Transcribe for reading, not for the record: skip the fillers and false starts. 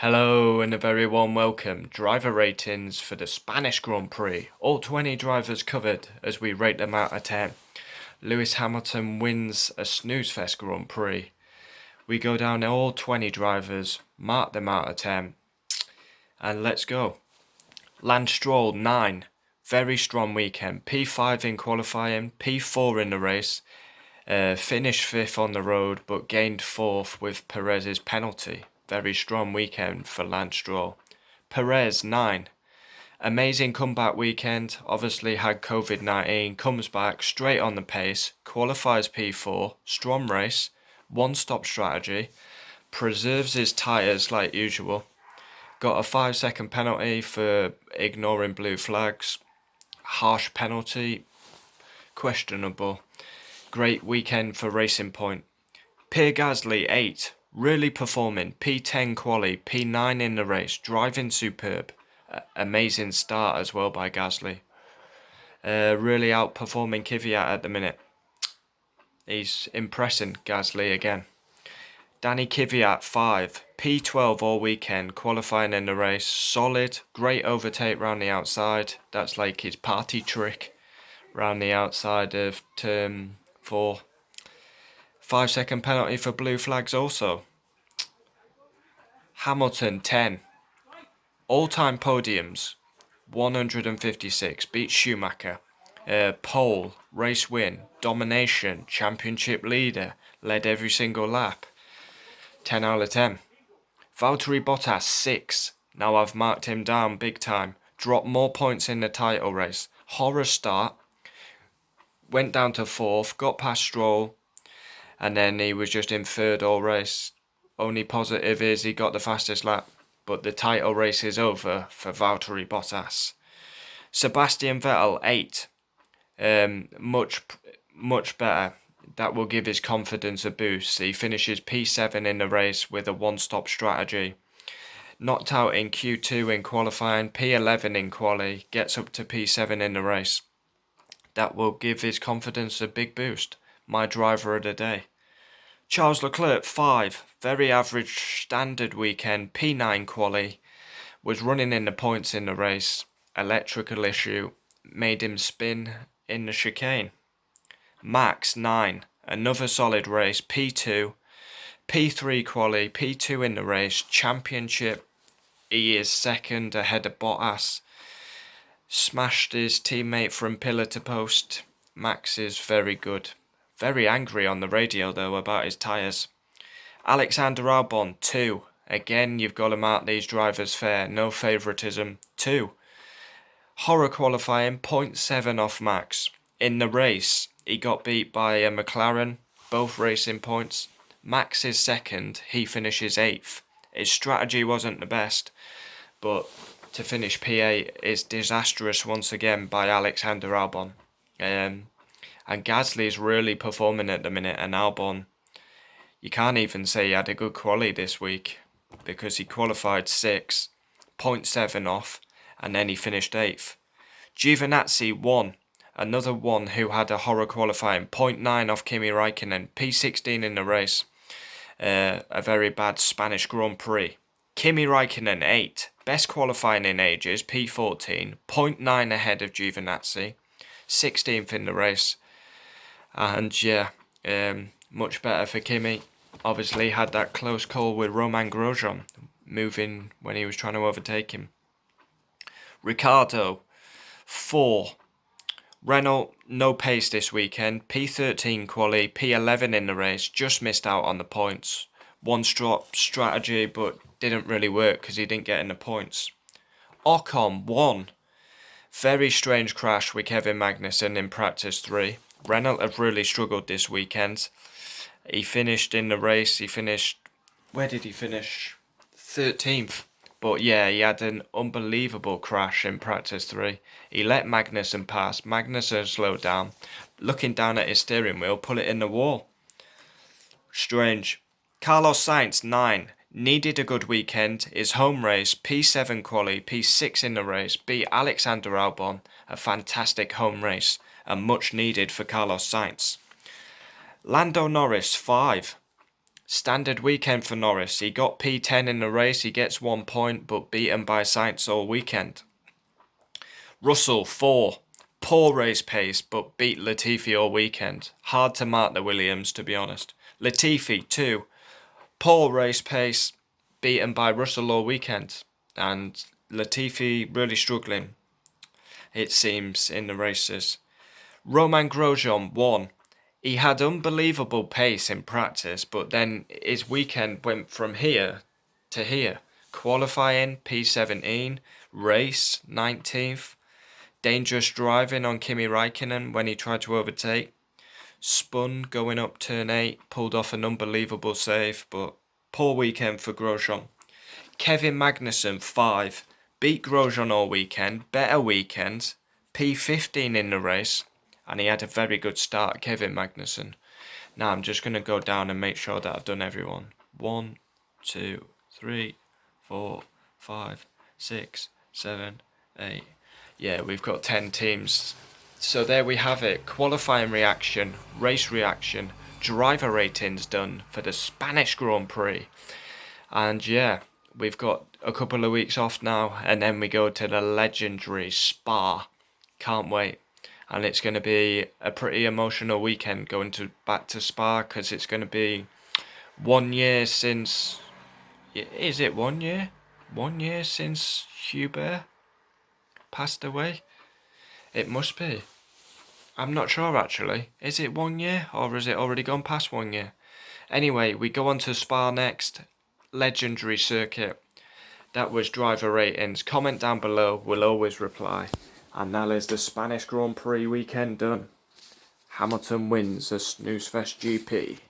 Hello and a very warm welcome. Driver ratings for the Spanish Grand Prix. All 20 drivers covered as we rate them out of 10. Lewis Hamilton wins a snooze fest Grand Prix. We go down all 20 drivers, mark them out of 10, and let's go. Lance Stroll 9. Very strong weekend. P5 in qualifying, P4 in the race. Finished 5th on the road but gained 4th with Perez's penalty. Very strong weekend for Lance Stroll. Perez 9. Amazing comeback weekend. Obviously had COVID-19. Comes back straight on the pace. Qualifies P4. Strong race. One-stop strategy. Preserves his tyres like usual. Got a 5-second penalty for ignoring blue flags. Harsh penalty. Questionable. Great weekend for Racing Point. Pierre Gasly 8. Really performing. P10 quali, P9 in the race. Driving superb. Amazing start as well by Gasly. Really outperforming Kvyat at the minute. He's impressing Gasly again. Danny Kvyat 5. P12 all weekend. Qualifying in the race. Solid. Great overtake round the outside. That's like his party trick. Round the outside of turn 4. 5-second penalty for blue flags also. Hamilton 10. All-time podiums 156. Beats Schumacher. Pole, race win, domination, championship leader. Led every single lap. 10 out of 10. Valtteri Bottas 6. Now I've marked him down big time. Dropped more points in the title race. Horror start. Went down to 4th. Got past Stroll. And then he was just in 3rd all race. Only positive is he got the fastest lap. But the title race is over for Valtteri Bottas. Sebastian Vettel 8. Much better. That will give his confidence a boost. He finishes P7 in the race with a one-stop strategy. Knocked out in Q2 in qualifying. P11 in quali. Gets up to P7 in the race. That will give his confidence a big boost. My driver of the day. Charles Leclerc 5. Very average standard weekend. P9 quali. Was running in the points in the race. Electrical issue made him spin in the chicane. Max 9. Another solid race. P2. P3 quali. P2 in the race. Championship. He is 2nd ahead of Bottas. Smashed his teammate from pillar to post. Max is very good. Very angry on the radio though about his tyres. Alexander Albon 2. Again, you've got to mark these drivers fair. No favouritism. 2. Horror qualifying. 0.7 off Max. In the race, he got beat by a McLaren. Both racing points. Max is 2nd. He finishes 8th. His strategy wasn't the best. But to finish P8 is disastrous once again by Alexander Albon. And Gasly is really performing at the minute, and Albon, you can't even say he had a good quali this week because he qualified 6, 0.7 off, and then he finished 8th. Giovinazzi 1, another one who had a horror qualifying, 0.9 off Kimi Raikkonen, P16 in the race. A very bad Spanish Grand Prix. Kimi Raikkonen 8, best qualifying in ages, P14, 0.9 ahead of Giovinazzi, 16th in the race. And yeah, much better for Kimi. Obviously had that close call with Romain Grosjean moving when he was trying to overtake him. Ricciardo 4. Renault no pace this weekend. P13 quali, P11 in the race. Just missed out on the points. One-stop strategy but didn't really work because he didn't get in the points. Ocon 1. Very strange crash with Kevin Magnussen in practice 3. Renault have really struggled this weekend. He finished in the race. Where did he finish? 13th. But yeah, he had an unbelievable crash in practice 3. He let Magnussen pass. Magnussen slowed down. Looking down at his steering wheel, put it in the wall. Strange. Carlos Sainz 9. Needed a good weekend. His home race, P7 quali, P6 in the race, beat Alexander Albon. A fantastic home race and much needed for Carlos Sainz. Lando Norris 5. Standard weekend for Norris. He got P10 in the race. He gets 1 point, but beaten by Sainz all weekend. Russell, 4. Poor race pace, but beat Latifi all weekend. Hard to mark the Williams, to be honest. Latifi, 2. Poor race pace, beaten by Russell all weekend. And Latifi really struggling, it seems, in the races. Romain Grosjean, 1. He had unbelievable pace in practice, but then his weekend went from here to here. Qualifying, P17. Race, 19th. Dangerous driving on Kimi Räikkönen when he tried to overtake. Spun going up turn 8. Pulled off an unbelievable save, but poor weekend for Grosjean. Kevin Magnussen, 5. Beat Grosjean all weekend. Better weekend. P15 in the race. And he had a very good start, Kevin Magnussen. Now I'm just going to go down and make sure that I've done everyone. 1, 2, 3, 4, 5, 6, 7, 8. Yeah, we've got 10 teams. So there we have it. Qualifying reaction, race reaction, driver ratings done for the Spanish Grand Prix. And yeah, we've got a couple of weeks off now, and then we go to the legendary Spa. Can't wait. And it's going to be a pretty emotional weekend going back to Spa, because it's going to be 1 year since... Is it 1 year? 1 year since Hubert passed away? It must be. I'm not sure actually. Is it 1 year, or has it already gone past 1 year? Anyway, we go on to Spa next. Legendary circuit. That was driver ratings. Comment down below. We'll always reply. And that is the Spanish Grand Prix weekend done. Hamilton wins the Snoozefest GP.